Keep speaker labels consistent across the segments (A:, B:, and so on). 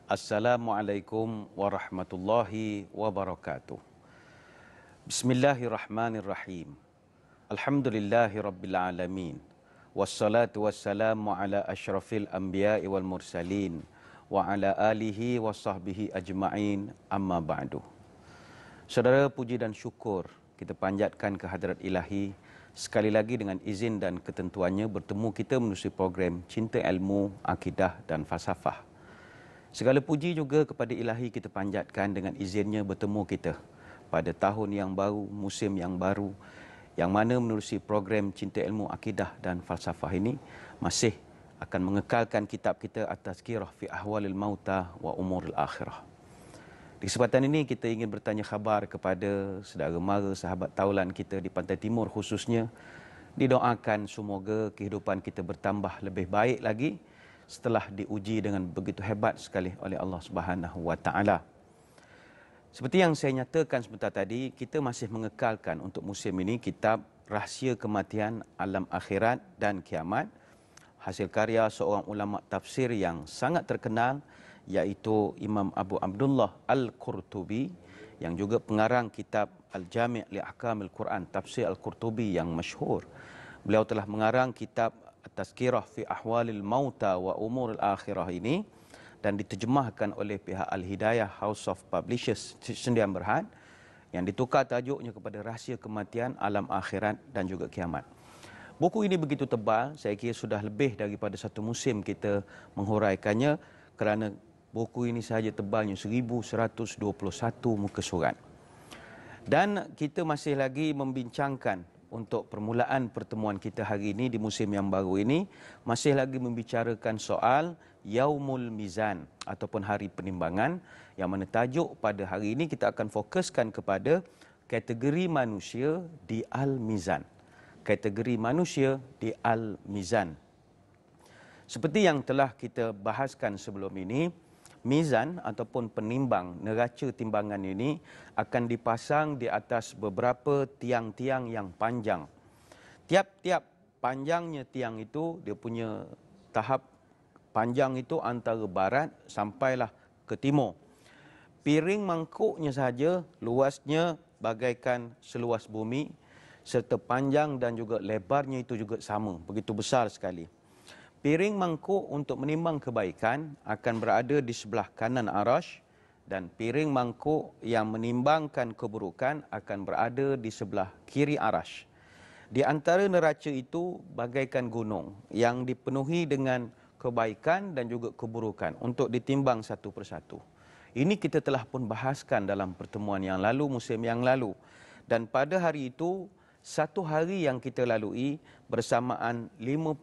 A: Assalamualaikum warahmatullahi wabarakatuh. Bismillahirrahmanirrahim. Alhamdulillahi rabbil alamin. Wassalatu wassalamu ala asyrafil anbiya'i wal mursalin wa ala alihi wa sahbihi ajma'in, amma ba'du. Saudara, puji dan syukur kita panjatkan ke hadirat ilahi. Sekali lagi dengan izin dan ketentuannya bertemu kita menerusi program Cinta Ilmu, Akidah dan Falsafah. Segala puji juga kepada ilahi kita panjatkan dengan izinnya bertemu kita pada tahun yang baru, musim yang baru, yang mana menerusi program Cinta Ilmu, Akidah dan Falsafah ini masih akan mengekalkan kitab kita At-Tazkirah fi Ahwalil Mauta wa Umuril Akhirah. Di kesempatan ini kita ingin bertanya khabar kepada saudara mara, sahabat taulan kita di Pantai Timur khususnya. Didoakan semoga kehidupan kita bertambah lebih baik lagi setelah diuji dengan begitu hebat sekali oleh Allah Subhanahu wa taala. Seperti yang saya nyatakan sebentar tadi, kita masih mengekalkan untuk musim ini kitab Rahsia Kematian, Alam Akhirat dan Kiamat, hasil karya seorang ulama tafsir yang sangat terkenal, iaitu Imam Abu Abdullah Al-Qurtubi, yang juga pengarang kitab Al-Jami' li Ahkamil Quran, tafsir Al-Qurtubi yang masyhur. Beliau telah mengarang kitab Tazkirah fi Ahwalil Mauta wa Umuril Akhirah ini dan diterjemahkan oleh pihak Al-Hidayah House of Publishers Sdn Bhd, yang ditukar tajuknya kepada Rahsia Kematian, Alam Akhirat dan juga Kiamat. Buku ini begitu tebal, saya kira sudah lebih daripada satu musim kita menghuraikannya, kerana buku ini sahaja tebalnya 1121 muka surat. Dan kita masih lagi membincangkan untuk permulaan pertemuan kita hari ini di musim yang baru ini, masih lagi membicarakan soal Yaumul Mizan ataupun Hari Penimbangan, yang mana tajuk pada hari ini kita akan fokuskan kepada kategori manusia di Al-Mizan. Kategori manusia di Al-Mizan. Seperti yang telah kita bahaskan sebelum ini, mizan ataupun penimbang, neraca timbangan ini akan dipasang di atas beberapa tiang-tiang yang panjang. Tiap-tiap panjangnya tiang itu, dia punya tahap panjang itu antara barat sampailah ke timur. Piring mangkuknya sahaja luasnya bagaikan seluas bumi, serta panjang dan juga lebarnya itu juga sama, begitu besar sekali. Piring mangkuk untuk menimbang kebaikan akan berada di sebelah kanan arash, dan piring mangkuk yang menimbangkan keburukan akan berada di sebelah kiri arash. Di antara neraca itu bagaikan gunung yang dipenuhi dengan kebaikan dan juga keburukan untuk ditimbang satu persatu. Ini kita telah pun bahaskan dalam pertemuan yang lalu, musim yang lalu. Dan pada hari itu, satu hari yang kita lalui bersamaan 50,000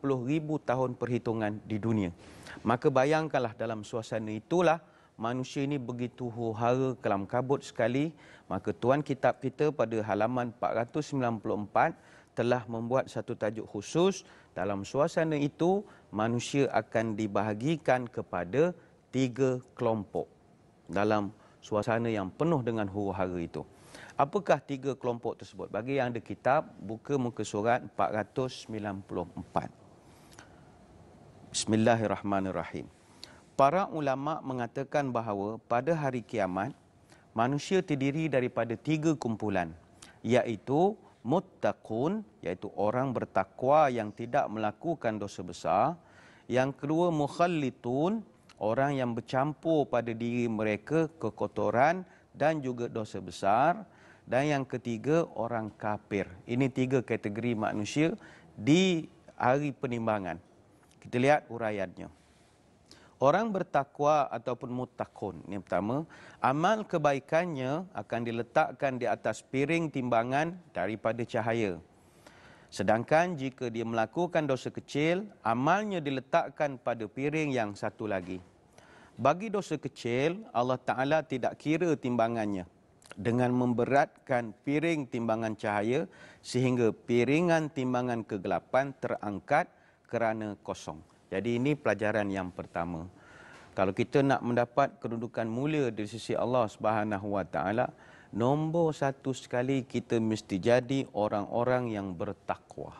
A: tahun perhitungan di dunia. Maka bayangkanlah dalam suasana itulah manusia ini begitu huru-hara, kelam kabut sekali. Maka tuan kitab kita pada halaman 494 telah membuat satu tajuk khusus. Dalam suasana itu manusia akan dibahagikan kepada 3 kelompok dalam suasana yang penuh dengan huru-hara itu. Apakah 3 kelompok tersebut? Bagi yang ada kitab, buka muka surat 494. Bismillahirrahmanirrahim. Para ulama mengatakan bahawa pada hari kiamat, manusia terdiri daripada 3 kumpulan, iaitu muttaqun, iaitu orang bertakwa yang tidak melakukan dosa besar. Yang kedua, mukhallitun, orang yang bercampur pada diri mereka kekotoran dan juga dosa besar. Dan yang ketiga, orang kafir. Ini 3 kategori manusia di hari penimbangan. Kita lihat uraiannya. Orang bertakwa ataupun muttaqun, ini pertama, amal kebaikannya akan diletakkan di atas piring timbangan daripada cahaya. Sedangkan jika dia melakukan dosa kecil, amalnya diletakkan pada piring yang satu lagi. Bagi dosa kecil, Allah Ta'ala tidak kira timbangannya dengan memberatkan piring timbangan cahaya sehingga piringan timbangan kegelapan terangkat kerana kosong. Jadi ini pelajaran yang pertama. Kalau kita nak mendapat kedudukan mulia di sisi Allah Subhanahu wa taala, nombor 1 sekali kita mesti jadi orang-orang yang bertakwa.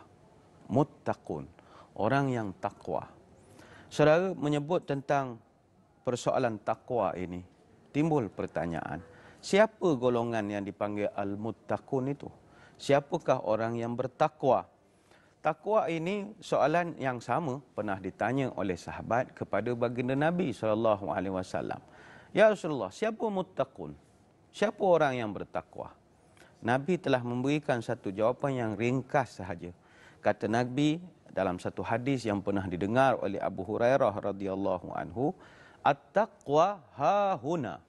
A: Muttaqun, orang yang takwa. Saudara menyebut tentang persoalan takwa ini, timbul pertanyaan, siapa golongan yang dipanggil al-muttaqun itu? Siapakah orang yang bertakwa? Takwa ini soalan yang sama pernah ditanya oleh sahabat kepada baginda Nabi SAW. Ya Rasulullah, siapa muttaqun? Siapa orang yang bertakwa? Nabi telah memberikan satu jawapan yang ringkas sahaja. Kata Nabi dalam satu hadis yang pernah didengar oleh Abu Hurairah radhiyallahu anhu, at-taqwa hahuna.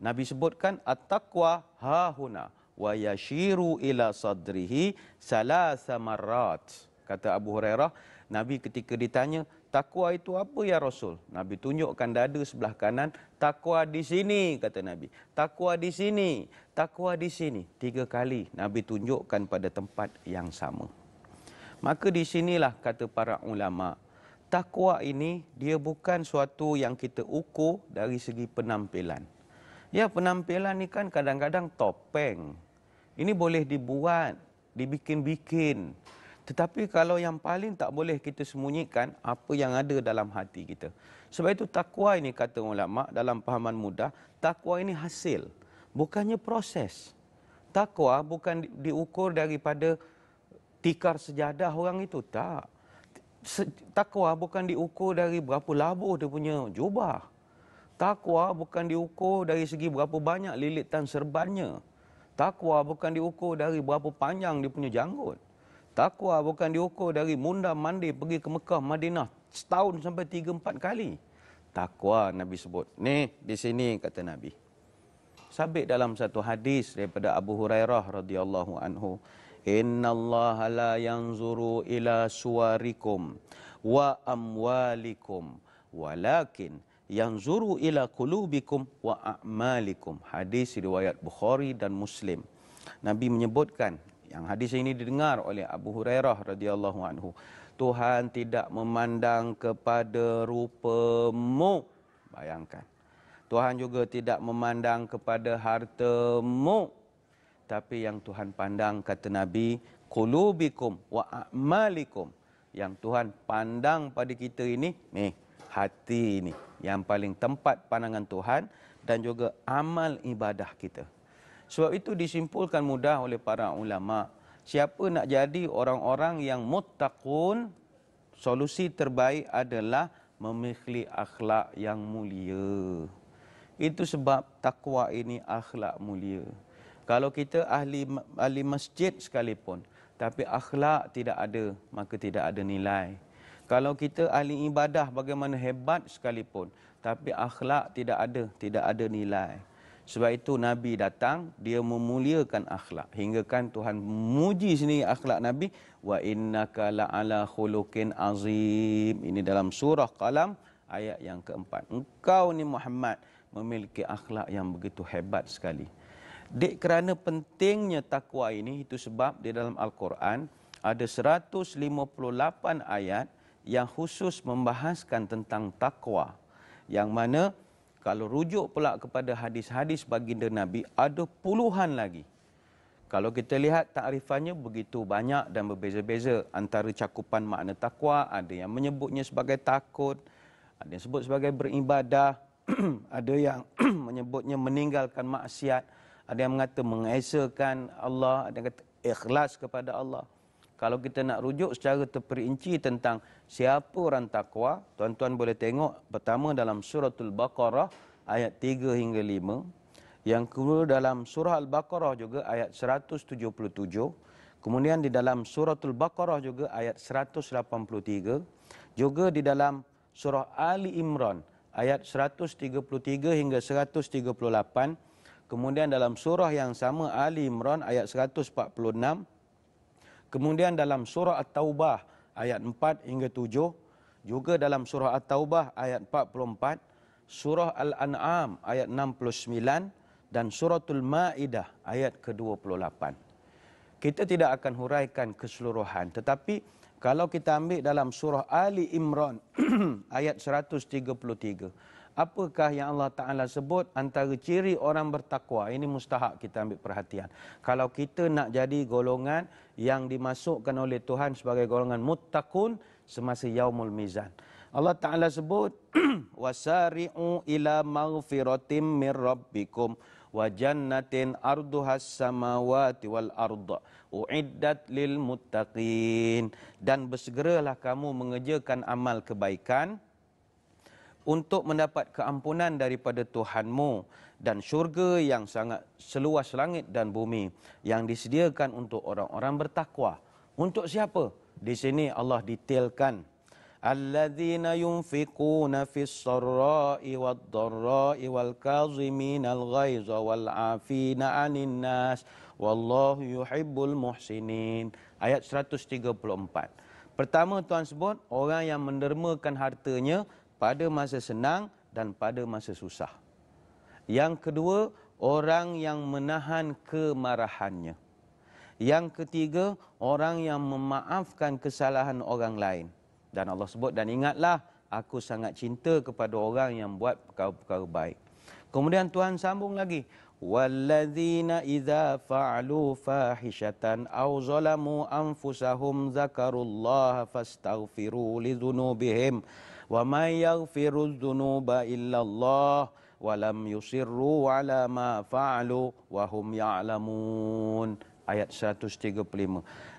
A: Nabi sebutkan at-taqwa hahuna wa yashiru ila sadrihi salasa marrat. Kata Abu Hurairah, Nabi ketika ditanya, takwa itu apa ya Rasul? Nabi tunjukkan dada sebelah kanan, takwa di sini, kata Nabi. Takwa di sini, takwa di sini. 3 kali Nabi tunjukkan pada tempat yang sama. Maka di sinilah kata para ulama, takwa ini dia bukan suatu yang kita ukur dari segi penampilan. Ya, penampilan ni kan kadang-kadang topeng. Ini boleh dibuat, dibikin-bikin. Tetapi kalau yang paling tak boleh kita sembunyikan, apa yang ada dalam hati kita. Sebab itu takwa ini kata ulama dalam pahaman mudah, takwa ini hasil, bukannya proses. Takwa bukan diukur daripada tikar sejadah orang itu, tak. Takwa bukan diukur dari berapa labuh dia punya jubah. Takwa bukan diukur dari segi berapa banyak lilitan serbannya. Takwa bukan diukur dari berapa panjang dia punya janggut. Takwa bukan diukur dari mundar mandir pergi ke Mekah, Madinah setahun sampai 3-4 kali. Takwa Nabi sebut. Ni di sini kata Nabi. Sabit dalam satu hadis daripada Abu Hurairah radhiyallahu anhu, innallaha la yanzuru ila suwarikum wa amwalikum walakin yanzuru ila qulubikum wa a'malikum. Hadis riwayat Bukhari dan Muslim. Nabi menyebutkan, yang hadis ini didengar oleh Abu Hurairah radhiyallahu anhu, Tuhan tidak memandang kepada rupamu. Bayangkan. Tuhan juga tidak memandang kepada hartamu. Tapi yang Tuhan pandang, kata Nabi, qulubikum wa a'malikum. Yang Tuhan pandang pada kita ini, hati ini yang paling tempat pandangan Tuhan, dan juga amal ibadah kita. Sebab itu disimpulkan mudah oleh para ulama, siapa nak jadi orang-orang yang muttaqun, solusi terbaik adalah memiliki akhlak yang mulia. Itu sebab takwa ini akhlak mulia. Kalau kita ahli masjid sekalipun, tapi akhlak tidak ada, maka tidak ada nilai. Kalau kita ahli ibadah bagaimana hebat sekalipun, tapi akhlak tidak ada nilai. Sebab itu Nabi datang, dia memuliakan akhlak. Hingga kan Tuhan memuji sini akhlak Nabi, wa innaka la'ala khuluqin azim. Ini dalam surah Qalam ayat yang keempat. Engkau ni Muhammad memiliki akhlak yang begitu hebat sekali. Kerana pentingnya takwa ini, itu sebab di dalam Al-Quran ada 158 ayat yang khusus membahaskan tentang takwa. Yang mana kalau rujuk pula kepada hadis-hadis baginda Nabi, ada puluhan lagi. Kalau kita lihat takrifannya begitu banyak dan berbeza-beza antara cakupan makna takwa. Ada yang menyebutnya sebagai takut, ada yang sebut sebagai beribadah, ada yang menyebutnya meninggalkan maksiat, ada yang mengata mengesakan Allah, ada yang kata ikhlas kepada Allah. Kalau kita nak rujuk secara terperinci tentang siapa orang takwa, tuan-tuan boleh tengok pertama dalam suratul Baqarah ayat 3 hingga 5. Yang kedua dalam surah Al-Baqarah juga ayat 177. Kemudian di dalam suratul Baqarah juga ayat 183. Juga di dalam surah Ali Imran ayat 133 hingga 138. Kemudian dalam surah yang sama Ali Imran ayat 146. Kemudian dalam surah At-Taubah ayat 4 hingga 7. Juga dalam surah At-Taubah ayat 44. Surah Al-An'am ayat 69. Dan suratul Ma'idah ayat ke-28. Kita tidak akan huraikan keseluruhan. Tetapi kalau kita ambil dalam surah Ali Imran ayat 133. Apakah yang Allah Ta'ala sebut antara ciri orang bertakwa? Ini mustahak kita ambil perhatian. Kalau kita nak jadi golongan yang dimasukkan oleh Tuhan sebagai golongan muttaqun semasa yaumul mizan. Allah Ta'ala sebut, wasari'u ila maghfiratim min rabbikum wa jannatin arduhas samawati wal arda uiddat lil muttaqin. Dan bersegeralah kamu mengerjakan amal kebaikan untuk mendapat keampunan daripada Tuhanmu dan syurga yang sangat seluas langit dan bumi yang disediakan untuk orang-orang bertakwa. Untuk siapa? Di sini Allah detailkan. Alladzina yunfiquna fis sarra'i wad dharra'i wal kaziminal ghaiza wal 'afina 'anil nas wallahu yuhibbul muhsinin. Ayat 134. Pertama Tuhan sebut orang yang mendermakan hartanya pada masa senang dan pada masa susah. Yang kedua, orang yang menahan kemarahannya. Yang ketiga, orang yang memaafkan kesalahan orang lain. Dan Allah sebut, dan ingatlah, aku sangat cinta kepada orang yang buat perkara-perkara baik. Kemudian Tuhan sambung lagi. Walladzina idza fa'alu fahishatan aw zalamu anfusahum dzakarullaha fastaghfiru lidzunubihim wa may yaghfiru dzunuba illallah wa lam yusirru ala ma fa'alu wa hum ya'lamun. Ayat 135.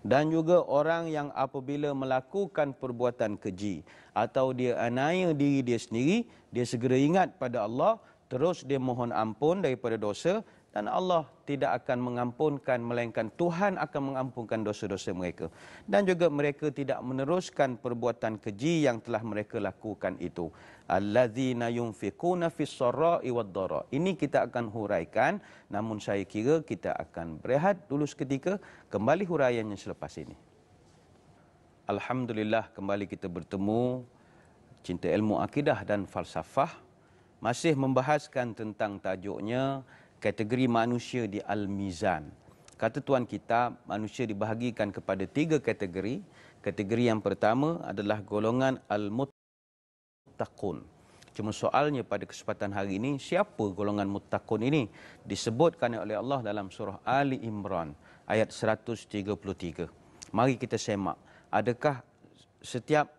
A: Dan juga orang yang apabila melakukan perbuatan keji atau dia aniaya diri dia sendiri, dia segera ingat pada Allah, terus dia mohon ampun daripada dosa, dan Allah tidak akan mengampunkan, melainkan Tuhan akan mengampunkan dosa-dosa mereka. Dan juga mereka tidak meneruskan perbuatan keji yang telah mereka lakukan itu. Alladzina yunfiquna fis sarra'i wad dharra. Ini kita akan huraikan, namun saya kira kita akan berehat dulu seketika, kembali huraiannya selepas ini. Alhamdulillah, kembali kita bertemu Cinta Ilmu Akidah dan Falsafah, masih membahaskan tentang tajuknya kategori manusia di Al-Mizan. Kata tuan kita, manusia dibahagikan kepada 3 kategori. Kategori yang pertama adalah golongan Al-Muttaqun. Cuma soalnya pada kesempatan hari ini, siapa golongan Muttaqun ini? Disebutkan oleh Allah dalam surah Ali Imran, ayat 133. Mari kita semak. Adakah setiap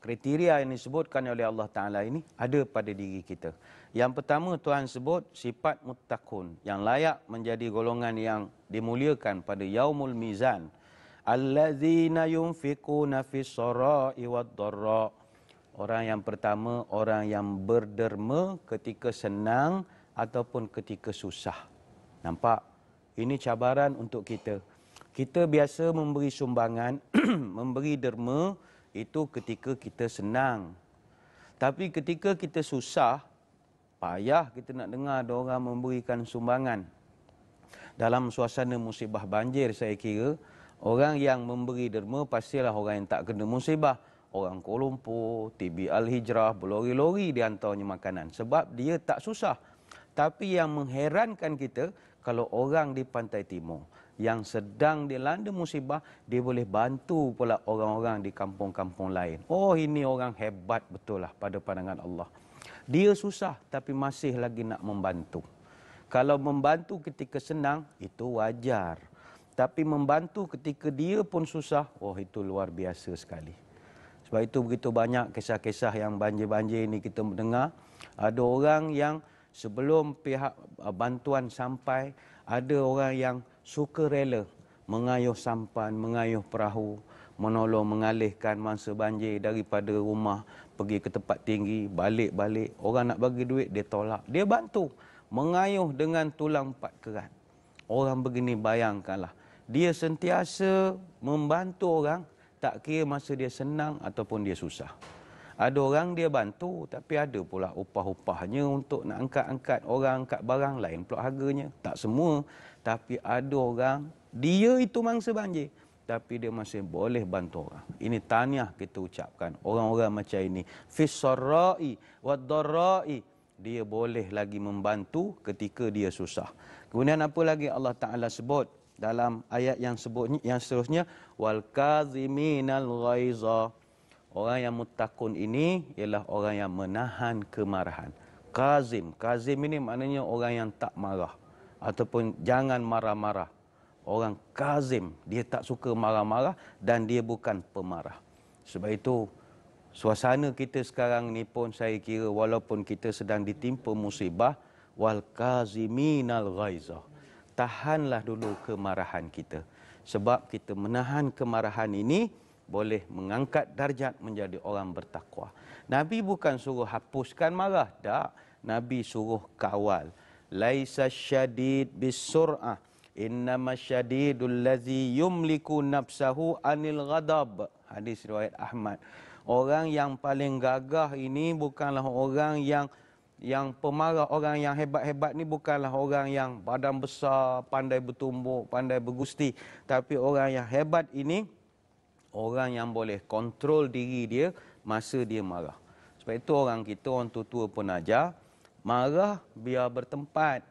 A: kriteria yang disebutkan oleh Allah Ta'ala ini ada pada diri kita? Yang pertama, Tuhan sebut sifat muttaqun yang layak menjadi golongan yang dimuliakan pada yaumul mizan. Alladzina yunfiquna fis sarra'i wad dharra. Orang yang pertama, orang yang berderma ketika senang ataupun ketika susah. Nampak? Ini cabaran untuk kita. Kita biasa memberi sumbangan, memberi derma itu ketika kita senang. Tapi ketika kita susah, payah kita nak dengar ada orang memberikan sumbangan. Dalam suasana musibah banjir, saya kira orang yang memberi derma pastilah orang yang tak kena musibah. Orang Kuala Lumpur, TB Al-Hijrah, berlori-lori dihantarnya makanan. Sebab dia tak susah. Tapi yang mengherankan kita, kalau orang di Pantai Timur yang sedang dilanda musibah, dia boleh bantu pula orang-orang di kampung-kampung lain. Oh, ini orang hebat betul lah pada pandangan Allah. Dia susah tapi masih lagi nak membantu. Kalau membantu ketika senang, itu wajar. Tapi membantu ketika dia pun susah, oh itu luar biasa sekali. Sebab itu begitu banyak kisah-kisah yang banjir-banjir ini kita mendengar. Ada orang yang sebelum pihak bantuan sampai, ada orang yang suka rela mengayuh sampan, mengayuh perahu, menolong mengalihkan mangsa banjir daripada rumah pergi ke tempat tinggi, balik-balik. Orang nak bagi duit, dia tolak. Dia bantu. Mengayuh dengan tulang 4 kerat. Orang begini bayangkanlah. Dia sentiasa membantu orang, tak kira masa dia senang ataupun dia susah. Ada orang dia bantu, tapi ada pula upah-upahnya untuk nak angkat-angkat orang, angkat barang lain pula harganya. Tak semua, tapi ada orang, dia itu mangsa banjir, tapi dia masih boleh bantu orang. Ini tahniah kita ucapkan. Orang-orang macam ini, fis sarra'i wad dharra'i, dia boleh lagi membantu ketika dia susah. Kemudian apa lagi Allah Ta'ala sebut dalam ayat yang seterusnya, wal kaziminal ghaiza. Orang yang muttaqun ini ialah orang yang menahan kemarahan. Kazim ini maknanya orang yang tak marah ataupun jangan marah-marah. Orang kazim, dia tak suka marah-marah dan dia bukan pemarah. Sebab itu Suasana kita sekarang ni pun saya kira walaupun kita sedang ditimpa musibah, wal kaziminal ghaizah. Tahanlah dulu kemarahan kita. Sebab kita menahan kemarahan ini boleh mengangkat darjat menjadi orang bertakwa. Nabi bukan suruh hapuskan marah, tak. Nabi suruh kawal. Laisa syadid bisur'ah, innama syadidul ladzi yumliku nafsahu anil ghadab. Hadis riwayat Ahmad. Orang yang paling gagah ini bukanlah orang yang pemarah, orang yang hebat-hebat ni bukanlah orang yang badan besar, pandai bertumbuk, pandai bergusti. Tapi orang yang hebat ini, orang yang boleh kontrol diri dia masa dia marah. Sebab itu orang kita, orang tua-tua pun ajar, marah biar bertempat.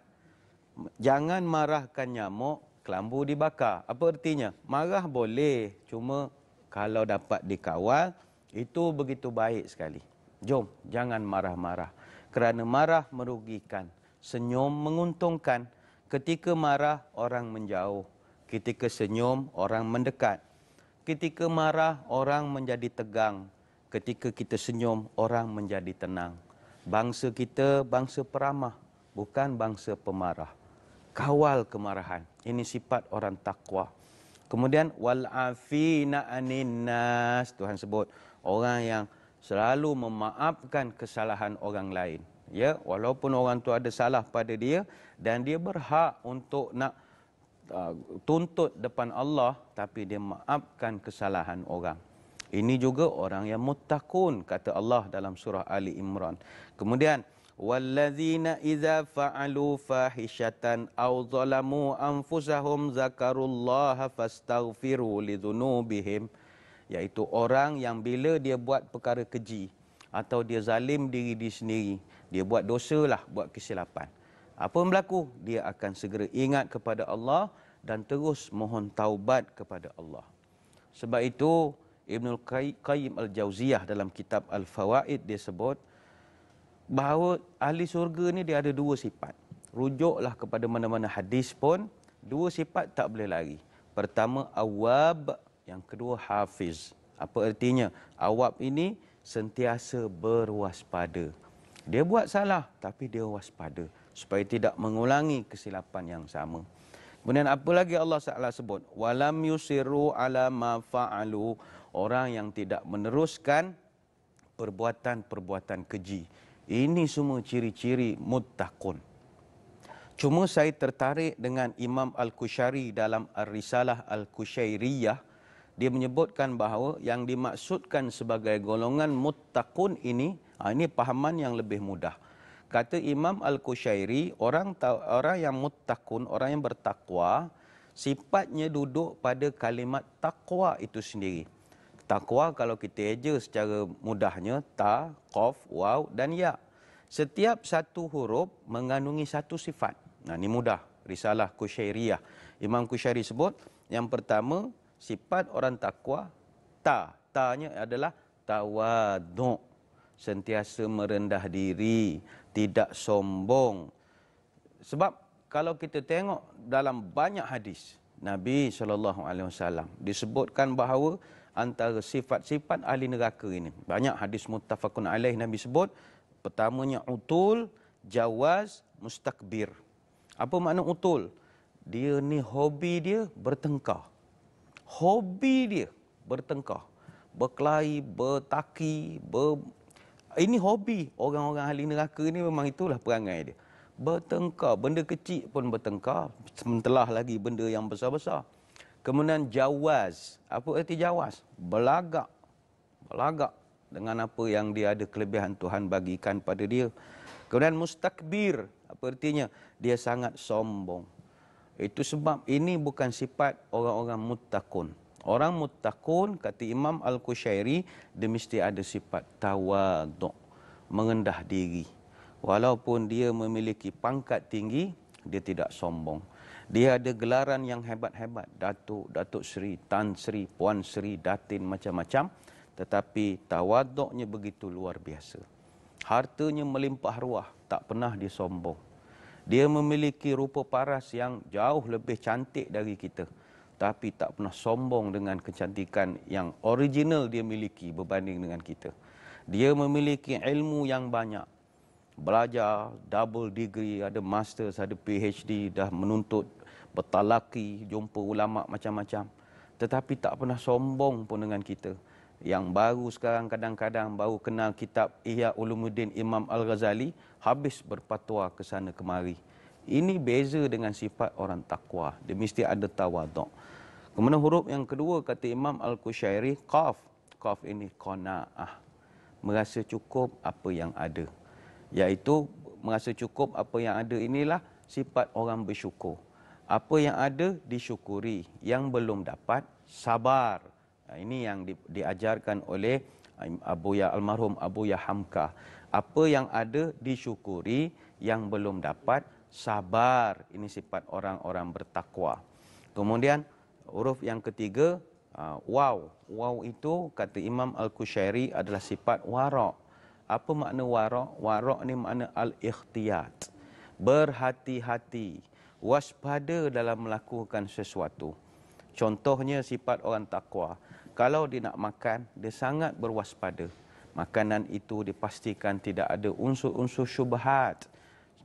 A: Jangan marahkan nyamuk, kelambu dibakar. Apa artinya? Marah boleh, cuma kalau dapat dikawal, itu begitu baik sekali. Jom, jangan marah-marah. Kerana marah merugikan. Senyum menguntungkan. Ketika marah, orang menjauh. Ketika senyum, orang mendekat. Ketika marah, orang menjadi tegang. Ketika kita senyum, orang menjadi tenang. Bangsa kita, bangsa peramah. Bukan bangsa pemarah. Kawal kemarahan. Ini sifat orang takwa. Kemudian wal'afina anin nas, Tuhan sebut orang yang selalu memaafkan kesalahan orang lain. Ya, walaupun orang tu ada salah pada dia dan dia berhak untuk nak tuntut depan Allah, tapi dia maafkan kesalahan orang. Ini juga orang yang muttaqun, kata Allah dalam surah Ali Imran. Kemudian wallazina idza fa'alu fahishatan aw zalamu anfusahum zakarullaha fastaghfiru lidzunubihim, iaitu orang yang bila dia buat perkara keji atau dia zalim diri dia sendiri, dia buat dosalah, buat kesilapan. Apa yang berlaku? Dia akan segera ingat kepada Allah dan terus mohon taubat kepada Allah. Sebab itu Ibnul Qayyim Al-Jauziyah dalam kitab Al-Fawaid dia sebut bahawa ahli syurga ni dia ada dua sifat. Rujuklah kepada mana-mana hadis pun, dua sifat tak boleh lari. Pertama awab, yang kedua hafiz. Apa artinya? Awab ini sentiasa berwaspada. Dia buat salah tapi dia waspada supaya tidak mengulangi kesilapan yang sama. Kemudian apa lagi Allah Taala sebut? Walam yusiru ala ma fa'alu, orang yang tidak meneruskan perbuatan-perbuatan keji. Ini semua ciri-ciri muttaqun. Cuma saya tertarik dengan Imam Al-Qushayri dalam Ar-Risalah Al-Qushayriyah. Dia menyebutkan bahawa yang dimaksudkan sebagai golongan muttaqun ini pahaman yang lebih mudah. Kata Imam Al-Qushayri, orang yang muttaqun, orang yang bertakwa, sifatnya duduk pada kalimat takwa itu sendiri. Takwa kalau kita eja secara mudahnya, ta, qaf, waw dan ya. Setiap satu huruf mengandungi satu sifat. Nah, ini mudah. Risalah Qushayriyah. Imam Qushayri sebut, yang pertama, sifat orang takwa, ta. Ta-nya adalah tawadhu'. Sentiasa merendah diri, tidak sombong. Sebab kalau kita tengok dalam banyak hadis, Nabi SAW disebutkan bahawa antara sifat-sifat ahli neraka ini, banyak hadis muttafaqun alaih Nabi sebut, pertamanya utul, jawaz, mustakbir. Apa makna utul? Dia ni hobi dia bertengkar. Hobi dia bertengkar. Berkelahi, bertaki, ini hobi orang-orang ahli neraka ni, memang itulah perangai dia. Bertengkar, benda kecil pun bertengkar, sementara lagi benda yang besar-besar. Kemudian jawaz. Apa arti jawaz? Belagak. Belagak dengan apa yang dia ada kelebihan Tuhan bagikan pada dia. Kemudian mustakbir. Apa artinya? Dia sangat sombong. Itu sebab ini bukan sifat orang-orang muttaqun. Orang muttaqun, kata Imam Al-Qushayri, dia mesti ada sifat tawadhu', mengendah diri. Walaupun dia memiliki pangkat tinggi, dia tidak sombong. Dia ada gelaran yang hebat-hebat, Datuk, Datuk Seri, Tan Seri, Puan Seri, Datin, macam-macam. Tetapi tawaduknya begitu luar biasa. Hartanya melimpah ruah, tak pernah dia sombong. Dia memiliki rupa paras yang jauh lebih cantik dari kita. Tapi tak pernah sombong dengan kecantikan yang original dia miliki berbanding dengan kita. Dia memiliki ilmu yang banyak. Belajar, double degree, ada masters, ada PhD, dah menuntut, bertalaki, jumpa ulama macam-macam. Tetapi tak pernah sombong pun dengan kita. Yang baru sekarang kadang-kadang baru kenal kitab Ihya Ulumuddin Imam Al-Ghazali, habis berfatwa ke sana kemari. Ini beza dengan sifat orang takwa. Dia mesti ada tawaduk. Kemudian huruf yang kedua kata Imam Al-Qushairi, qaf. Qaf ini qanaah. Merasa cukup apa yang ada. Iaitu merasa cukup apa yang ada inilah sifat orang bersyukur. Apa yang ada disyukuri, yang belum dapat sabar. Ini yang diajarkan oleh almarhum Abuya Hamka. Apa yang ada disyukuri, yang belum dapat sabar. Ini sifat orang-orang bertakwa. Kemudian huruf yang ketiga, waw. Waw itu kata Imam Al-Qushairi adalah sifat wara'. Apa makna wara'? Wara' ni makna al-ikhtiyat. Berhati-hati, waspada dalam melakukan sesuatu. Contohnya sifat orang takwa. Kalau dia nak makan, dia sangat berwaspada. Makanan itu dipastikan tidak ada unsur-unsur syubhat.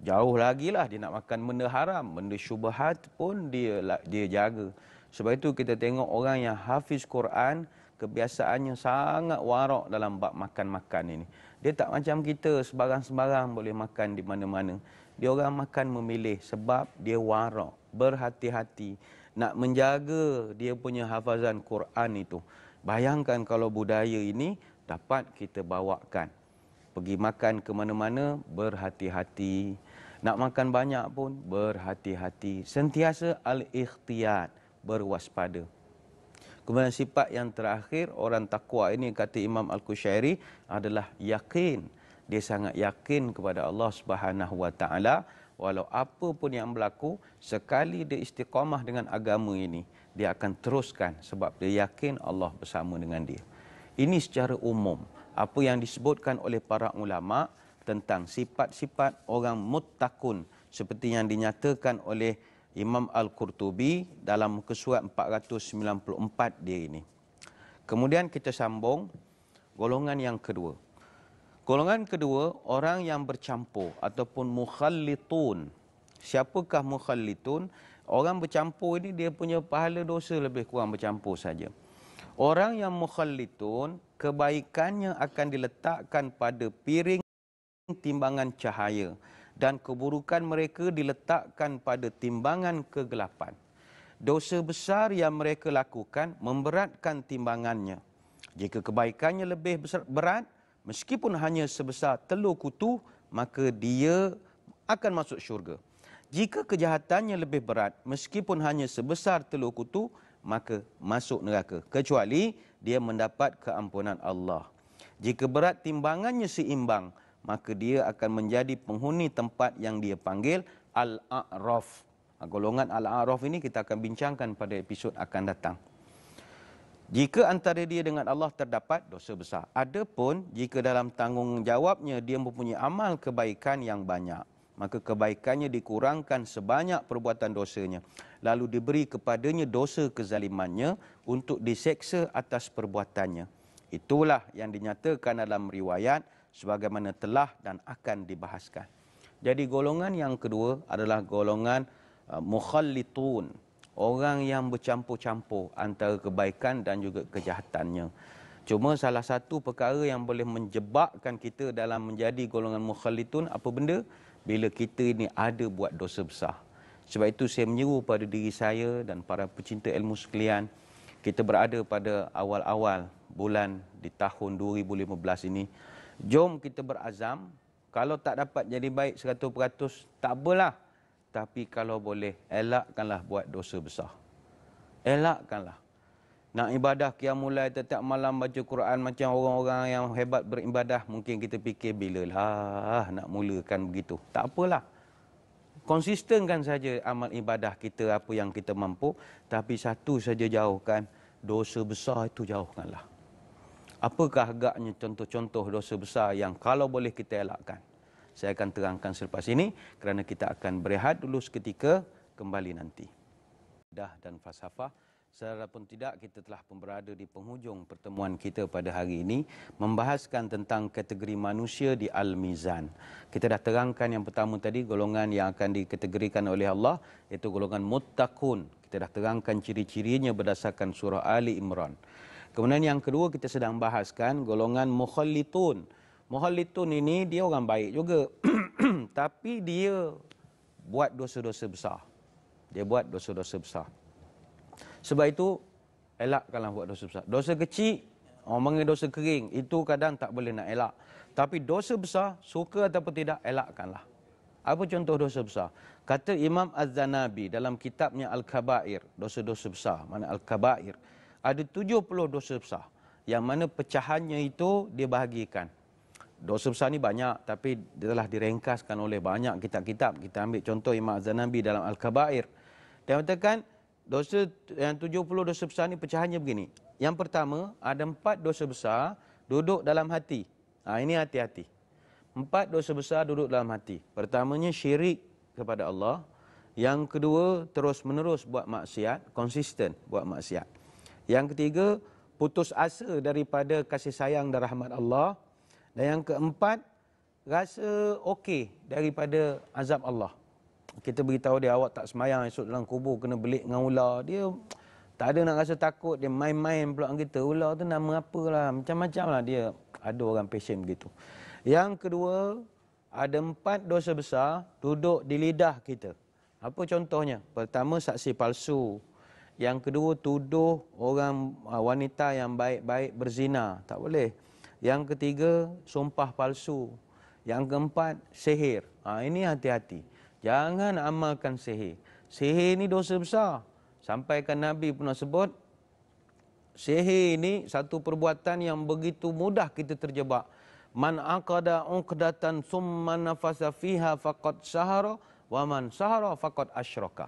A: Jauh lagi lah dia nak makan benda haram, benda syubhat pun dia jaga. Sebab itu kita tengok orang yang hafiz Quran, kebiasaannya sangat warak dalam bab makan-makan ini. Dia tak macam kita, sebarang-sebarang boleh makan di mana-mana. Dia orang makan memilih sebab dia warak, berhati-hati. Nak menjaga dia punya hafazan Quran itu. Bayangkan kalau budaya ini dapat kita bawakan. Pergi makan ke mana-mana, berhati-hati. Nak makan banyak pun, berhati-hati. Sentiasa al-ikhtiyat, berwaspada. Kemudian sifat yang terakhir, orang takwa ini kata Imam Al-Qushairi adalah yakin. Dia sangat yakin kepada Allah Subhanahu Wa Taala. Walau apa pun yang berlaku, sekali dia istiqamah dengan agama ini, dia akan teruskan sebab dia yakin Allah bersama dengan dia. Ini secara umum apa yang disebutkan oleh para ulama tentang sifat-sifat orang muttaqun seperti yang dinyatakan oleh Imam Al-Qurtubi dalam muka surat 494 dia ini. Kemudian kita sambung golongan yang kedua. Golongan kedua, orang yang bercampur ataupun mukhallitun. Siapakah mukhallitun? Orang bercampur ini dia punya pahala dosa lebih kurang bercampur saja. Orang yang mukhallitun, kebaikannya akan diletakkan pada piring timbangan cahaya dan keburukan mereka diletakkan pada timbangan kegelapan. Dosa besar yang mereka lakukan memberatkan timbangannya. Jika kebaikannya lebih berat, meskipun hanya sebesar telur kutu, maka dia akan masuk syurga. Jika kejahatannya lebih berat, meskipun hanya sebesar telur kutu, maka masuk neraka. Kecuali dia mendapat keampunan Allah. Jika berat timbangannya seimbang, maka dia akan menjadi penghuni tempat yang dia panggil Al-A'raf. Golongan Al-A'raf ini kita akan bincangkan pada episod akan datang. Jika antara dia dengan Allah terdapat dosa besar. Adapun jika dalam tanggungjawabnya dia mempunyai amal kebaikan yang banyak, maka kebaikannya dikurangkan sebanyak perbuatan dosanya. Lalu diberi kepadanya dosa kezalimannya untuk diseksa atas perbuatannya. Itulah yang dinyatakan dalam riwayat sebagaimana telah dan akan dibahaskan. Jadi golongan yang kedua adalah golongan mukhallitun. Orang yang bercampur-campur antara kebaikan dan juga kejahatannya. Cuma salah satu perkara yang boleh menjebakkan kita dalam menjadi golongan mukhallitun apa benda? Bila kita ini ada buat dosa besar. Sebab itu saya menyeru pada diri saya dan para pecinta ilmu sekalian, kita berada pada awal-awal bulan di tahun 2015 ini. Jom kita berazam, kalau tak dapat jadi baik 100%, tak apalah. Tapi kalau boleh, elakkanlah buat dosa besar. Elakkanlah. Nak ibadah qiyamul lail setiap malam baca Quran macam orang-orang yang hebat beribadah, mungkin kita fikir bilalah nak mulakan begitu. Tak apalah. Konsistenkan saja amal ibadah kita apa yang kita mampu, tapi satu saja jauhkan, dosa besar itu jauhkanlah. Apakah agaknya contoh-contoh dosa besar yang kalau boleh kita elakkan? Saya akan terangkan selepas ini kerana kita akan berehat dulu seketika, kembali nanti. Dan falsafah Sedara pun tidak, kita telah pun berada di penghujung pertemuan kita pada hari ini membahaskan tentang kategori manusia di Al-Mizan. Kita dah terangkan yang pertama tadi, golongan yang akan dikategorikan oleh Allah, iaitu golongan muttaqun. Kita dah terangkan ciri-cirinya berdasarkan surah Ali Imran. Kemudian yang kedua, kita sedang bahaskan golongan mukhallitun. Mukhallitun ini dia orang baik juga tapi dia buat dosa-dosa besar. Dia buat dosa-dosa besar. Sebab itu, elakkanlah buat dosa besar. Dosa kecil, orang panggil dosa kering, itu kadang tak boleh nak elak. Tapi dosa besar, suka ataupun tidak, elakkanlah. Apa contoh dosa besar? Kata Imam Az-Zanabi dalam kitabnya Al-Kabair, dosa-dosa besar, mana Al-Kabair, ada 70 dosa besar. Yang mana pecahannya itu dia bahagikan. Dosa besar ni banyak, tapi telah direngkaskan oleh banyak kitab-kitab. Kita ambil contoh Imam Az-Zanabi dalam Al-Kabair. Dia katakan, dosa yang 70 dosa besar ni pecahannya begini. Yang pertama, ada 4 dosa besar duduk dalam hati. Ini hati-hati. 4 dosa besar duduk dalam hati. Pertamanya syirik kepada Allah. Yang kedua, terus-menerus buat maksiat, konsisten buat maksiat. Yang ketiga, putus asa daripada kasih sayang dan rahmat Allah. Dan yang keempat, rasa okey daripada azab Allah. Kita beritahu dia, awak tak semayang esok dalam kubur kena belik dengan ular. Dia tak ada nak rasa takut, dia main-main pula dengan kita. Ular tu nama apalah, macam-macam lah dia. Ada orang passion begitu. Yang kedua, ada 4 dosa besar duduk di lidah kita. Apa contohnya? Pertama, saksi palsu. Yang kedua, tuduh orang wanita yang baik-baik berzina. Tak boleh. Yang ketiga, sumpah palsu. Yang keempat, sihir. Ini hati-hati. Jangan amalkan sihir. Sihir ni dosa besar. Sampaikan Nabi pernah sebut, sihir ini satu perbuatan yang begitu mudah kita terjebak. Man aqada uqdatan thumma nafasa fiha faqad sahara wa man sahara faqad asyraka.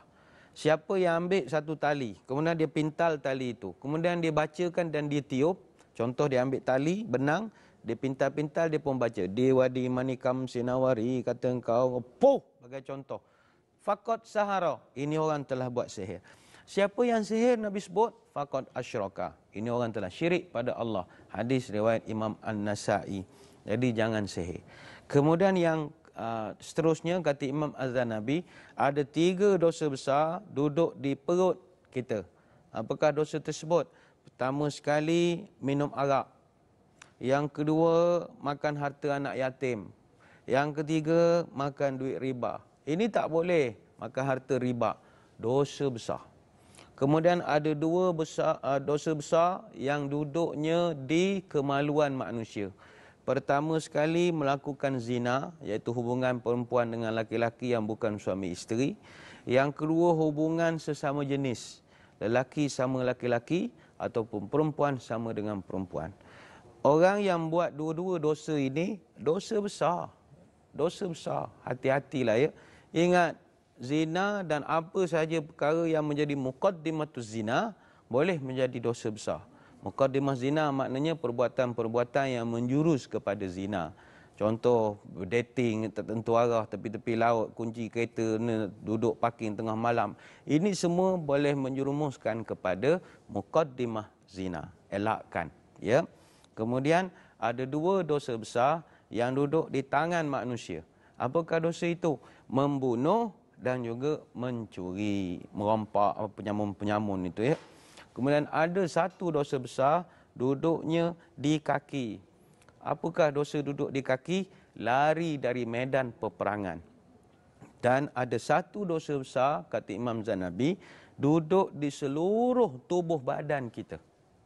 A: Siapa yang ambil satu tali, kemudian dia pintal tali itu, kemudian dia bacakan dan dia tiup. Contoh, dia ambil tali, benang, dia pintal-pintal, dia pun baca. Diwadi manikam sinawari, kata engkau, puh, bagai contoh. Faqad sahara, ini orang telah buat sihir. Siapa yang sihir Nabi sebut? Faqad asyraka, ini orang telah syirik pada Allah. Hadis riwayat Imam An-Nasai. Jadi jangan sihir. Kemudian yang seterusnya, kata Imam Az-Zanabi, ada 3 dosa besar duduk di perut kita. Apakah dosa tersebut? Pertama sekali, minum arak. Yang kedua, makan harta anak yatim. Yang ketiga, makan duit riba. Ini tak boleh, makan harta riba. Dosa besar. Kemudian ada 2 dosa besar yang duduknya di kemaluan manusia. Pertama sekali, melakukan zina, iaitu hubungan perempuan dengan laki-laki yang bukan suami isteri. Yang kedua, hubungan sesama jenis. Lelaki sama laki-laki ataupun perempuan sama dengan perempuan. Orang yang buat dua-dua dosa ini, dosa besar. Dosa besar. Hati-hatilah ya. Ingat, zina dan apa sahaja perkara yang menjadi muqaddimatuz zina, boleh menjadi dosa besar. Muqaddimah zina maknanya perbuatan-perbuatan yang menjurus kepada zina. Contoh, dating tertentu arah tepi-tepi laut, kunci kereta, duduk parking tengah malam. Ini semua boleh menjerumuskan kepada muqaddimah zina. Elakkan. Ya. Kemudian ada 2 dosa besar yang duduk di tangan manusia. Apakah dosa itu? Membunuh dan juga mencuri, merompak, penyamun-penyamun itu ya. Kemudian ada 1 dosa besar duduknya di kaki. Apakah dosa duduk di kaki? Lari dari medan peperangan. Dan ada 1 dosa besar, kata Imam Zanabi, duduk di seluruh tubuh badan kita.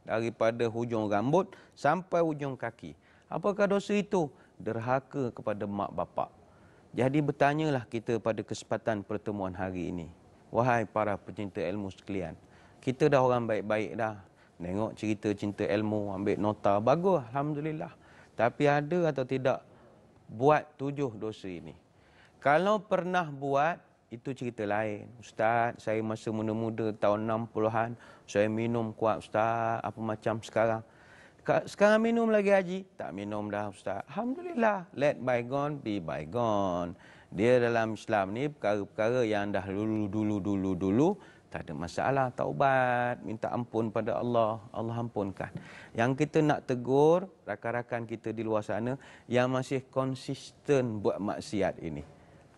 A: Daripada hujung rambut sampai hujung kaki. Apakah dosa itu? Derhaka kepada mak bapak. Jadi bertanyalah kita pada kesempatan pertemuan hari ini. Wahai para pecinta ilmu sekalian. Kita dah orang baik-baik dah. Tengok cerita cinta ilmu, ambil nota, bagus, Alhamdulillah. Tapi ada atau tidak buat 7 dosa ini? Kalau pernah buat, itu cerita lain. Ustaz, saya masa muda-muda tahun 60-an, saya minum kuat Ustaz, apa macam sekarang. Sekarang minum lagi haji? Tak minum dah Ustaz. Alhamdulillah, let bygone be bygone. Dia dalam Islam ni perkara-perkara yang dah dulu, tak ada masalah, taubat, minta ampun pada Allah, Allah ampunkan. Yang kita nak tegur rakan-rakan kita di luar sana yang masih konsisten buat maksiat ini.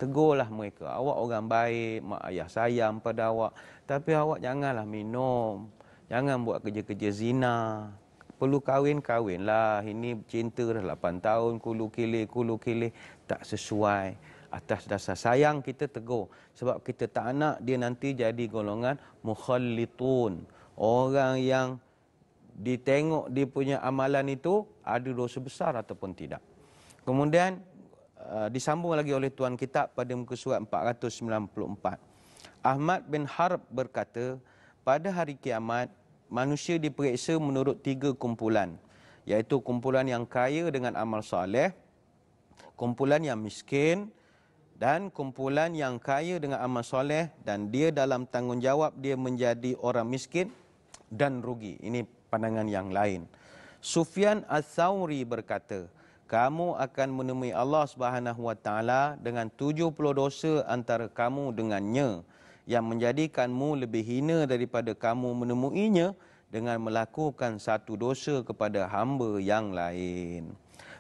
A: Tegurlah mereka, awak orang baik, mak ayah sayang pada awak, tapi awak janganlah minum, jangan buat kerja-kerja zina. Perlu kahwin, kahwinlah. Ini cinta dah 8 tahun, kulu kilih, tak sesuai. Atas dasar sayang kita tegur. Sebab kita tak nak dia nanti jadi golongan mukhallitun. Orang yang ditengok dia punya amalan itu ada dosa besar ataupun tidak. Kemudian disambung lagi oleh Tuan Kitab pada muka surat 494. Ahmad bin Harb berkata, pada hari kiamat, manusia diperiksa menurut 3 kumpulan, iaitu kumpulan yang kaya dengan amal soleh, kumpulan yang miskin, dan kumpulan yang kaya dengan amal soleh dan dia dalam tanggungjawab dia menjadi orang miskin dan rugi. Ini pandangan yang lain. Sufyan Ats-Tsauri berkata, kamu akan menemui Allah Subhanahu Wa Taala dengan 70 dosa antara kamu dengannya, yang menjadikanmu lebih hina daripada kamu menemuinya dengan melakukan satu dosa kepada hamba yang lain.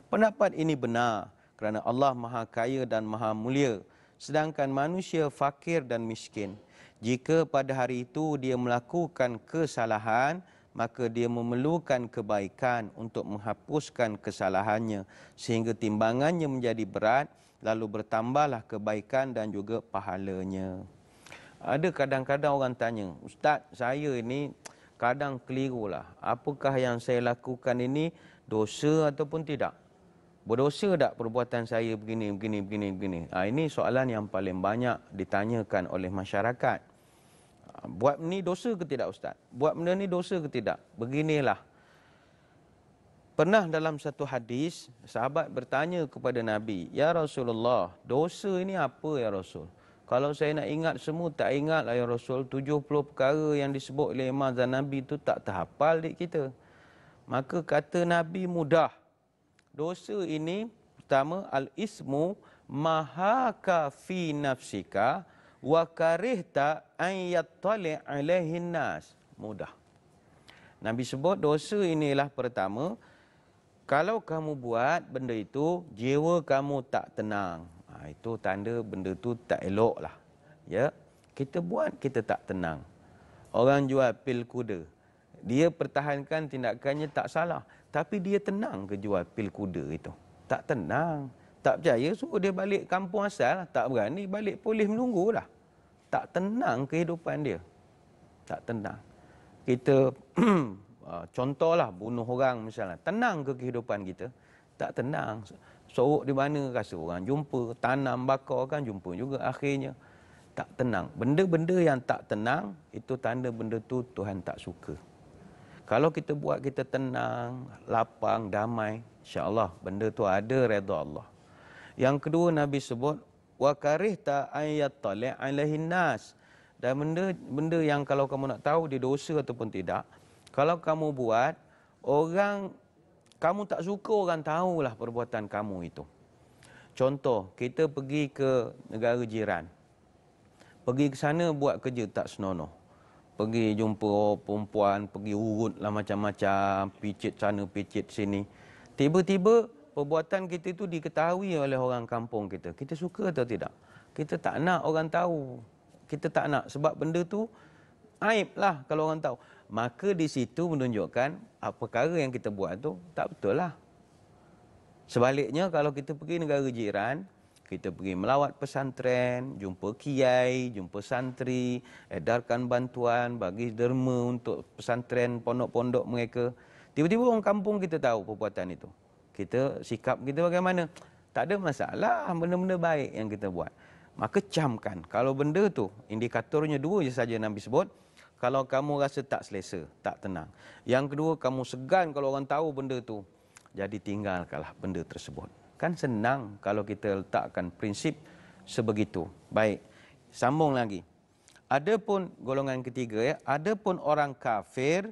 A: Pendapat ini benar kerana Allah Maha Kaya dan Maha Mulia, sedangkan manusia fakir dan miskin. Jika pada hari itu dia melakukan kesalahan, maka dia memerlukan kebaikan untuk menghapuskan kesalahannya sehingga timbangannya menjadi berat, lalu bertambahlah kebaikan dan juga pahalanya. Ada kadang-kadang orang tanya, Ustaz, saya ini kadang kelirulah. Apakah yang saya lakukan ini dosa ataupun tidak? Berdosa tak perbuatan saya begini. Ini soalan yang paling banyak ditanyakan oleh masyarakat. Buat ni dosa ke tidak, Ustaz? Buat benda ni dosa ke tidak? Beginilah. Pernah dalam satu hadis, sahabat bertanya kepada Nabi, Ya Rasulullah, dosa ini apa ya Rasul? Kalau saya nak ingat semua, tak ingatlah ya Rasul. 70 perkara yang disebut oleh Imam dan Nabi itu tak terhafal di kita. Maka kata Nabi mudah. Dosa ini, pertama, al-ismu mahaka fi nafsika wa karihta an yattali' alaihin nas. Mudah. Nabi sebut dosa inilah pertama, kalau kamu buat benda itu, jiwa kamu tak tenang. Itu tanda benda tu tak elok lah. Ya, kita buat, kita tak tenang. Orang jual pil kuda, dia pertahankan tindakannya tak salah, tapi dia tenang ke jual pil kuda itu? Tak tenang. Tak percaya, suruh dia balik kampung asal, tak berani balik, polis menunggu lah. Tak tenang kehidupan dia. Tak tenang. Kita contohlah bunuh orang misalnya, tenang ke kehidupan kita? Tak tenang. Sorok di mana rasa orang jumpa, tanam bakar kan jumpa juga akhirnya. Tak tenang. Benda-benda yang tak tenang, itu tanda benda tu Tuhan tak suka. Kalau kita buat kita tenang, lapang, damai, insya-Allah benda tu ada redha Allah. Yang kedua Nabi sebut, wa karihta ayattali' alaihin nas. Dan benda yang kalau kamu nak tahu dia dosa ataupun tidak, kalau kamu buat, kamu tak suka orang tahulah perbuatan kamu itu. Contoh, kita pergi ke negara jiran. Pergi ke sana buat kerja tak senonoh. Pergi jumpa perempuan, pergi urut lah macam-macam, picit sana, picit sini. Tiba-tiba perbuatan kita itu diketahui oleh orang kampung kita. Kita suka atau tidak? Kita tak nak orang tahu. Kita tak nak sebab benda tu aib lah kalau orang tahu. Maka di situ menunjukkan perkara yang kita buat tu tak betul lah. Sebaliknya kalau kita pergi negara jiran, kita pergi melawat pesantren, jumpa kiai, jumpa santri, edarkan bantuan, bagi derma untuk pesantren, pondok-pondok mereka. Tiba-tiba orang kampung kita tahu perbuatan itu. Sikap kita bagaimana? Tak ada masalah, benda-benda baik yang kita buat. Maka camkan. Kalau benda tu, indikatornya 2 je saja Nabi sebut. Kalau kamu rasa tak selesa, tak tenang. Yang kedua, kamu segan kalau orang tahu benda tu. Jadi tinggalkanlah benda tersebut. Kan senang kalau kita letakkan prinsip sebegitu. Baik, sambung lagi. Adapun golongan ketiga, adapun orang kafir,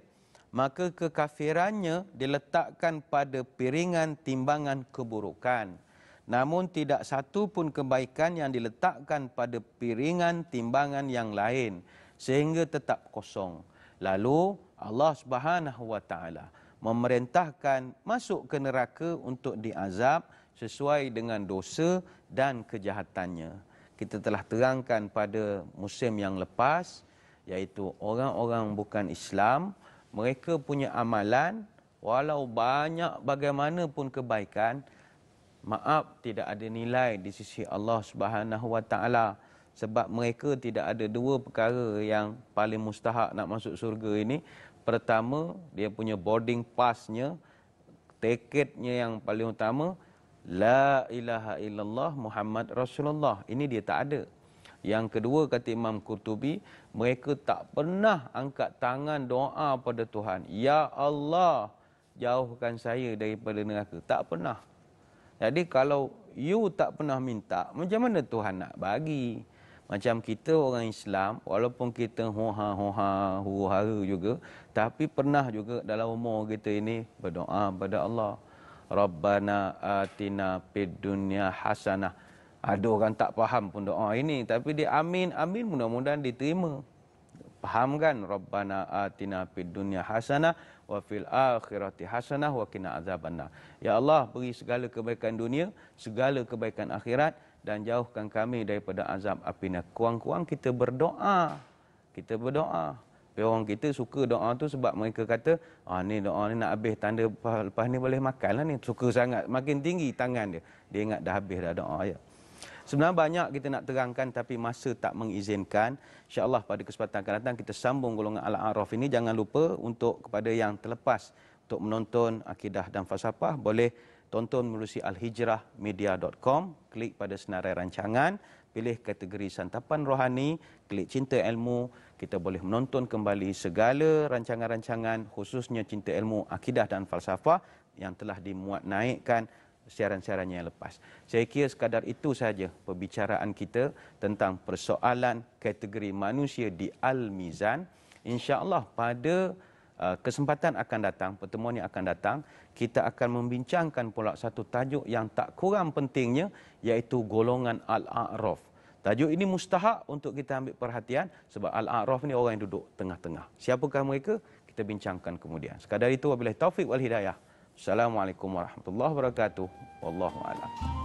A: maka kekafirannya diletakkan pada piringan timbangan keburukan. Namun tidak satu pun kebaikan yang diletakkan pada piringan timbangan yang lain. sehingga tetap kosong. Lalu Allah Subhanahu wa taala memerintahkan masuk ke neraka untuk diazab sesuai dengan dosa dan kejahatannya. Kita telah terangkan pada musim yang lepas, iaitu orang-orang bukan Islam, mereka punya amalan walau banyak bagaimanapun kebaikan, maaf, tidak ada nilai di sisi Allah Subhanahu wa taala, sebab mereka tidak ada dua perkara yang paling mustahak nak masuk surga ini. Pertama, dia punya boarding pass-nya, tiketnya yang paling utama, la ilaha illallah Muhammad Rasulullah. Ini dia tak ada. Yang kedua, kata Imam Qurtubi, mereka tak pernah angkat tangan doa pada Tuhan, ya Allah, jauhkan saya daripada neraka. Tak pernah. Jadi kalau you tak pernah minta, macam mana Tuhan nak bagi? Macam kita orang Islam, walaupun kita hoha-hoha, huru-hara juga, tapi pernah juga dalam umur kita ini berdoa pada Allah. Rabbana atina fid dunya hasanah. Ada orang tak faham pun doa ini, tapi dia amin, amin, mudah-mudahan diterima. Faham kan? Rabbana atina fid dunya hasanah wa fil akhirati hasanah wa qina azabannar. Ya Allah, beri segala kebaikan dunia, segala kebaikan akhirat, dan jauhkan kami daripada azab api neraka. Kurang-kurang kita berdoa. Kita berdoa. Tapi orang kita suka doa tu sebab mereka kata, ni doa ni nak habis tanda lepas ni boleh makan lah ni. Suka sangat. Makin tinggi tangan dia. Dia ingat dah habis dah doa ya. Sebenarnya banyak kita nak terangkan tapi masa tak mengizinkan. InsyaAllah pada kesempatan akan datang kita sambung golongan Al-A'raf ini. Jangan lupa untuk kepada yang terlepas untuk menonton Akidah dan Falsafah, boleh tonton melalui alhijrahmedia.com, klik pada senarai rancangan, pilih kategori Santapan Rohani, klik Cinta Ilmu. Kita boleh menonton kembali segala rancangan-rancangan khususnya Cinta Ilmu, Akidah dan Falsafah yang telah dimuat naikkan siaran-siarannya yang lepas. Saya kira sekadar itu saja perbicaraan kita tentang persoalan kategori manusia di Al-Mizan. InsyaAllah pada kesempatan akan datang, pertemuan yang akan datang, kita akan membincangkan pula satu tajuk yang tak kurang pentingnya, iaitu golongan Al-A'raf. Tajuk ini mustahak untuk kita ambil perhatian sebab Al-A'raf ni orang yang duduk tengah-tengah. Siapakah mereka? Kita bincangkan kemudian. Sekadar itu, wabillahi taufik wal hidayah. Assalamualaikum warahmatullahi wabarakatuh. Wallahu a'lam.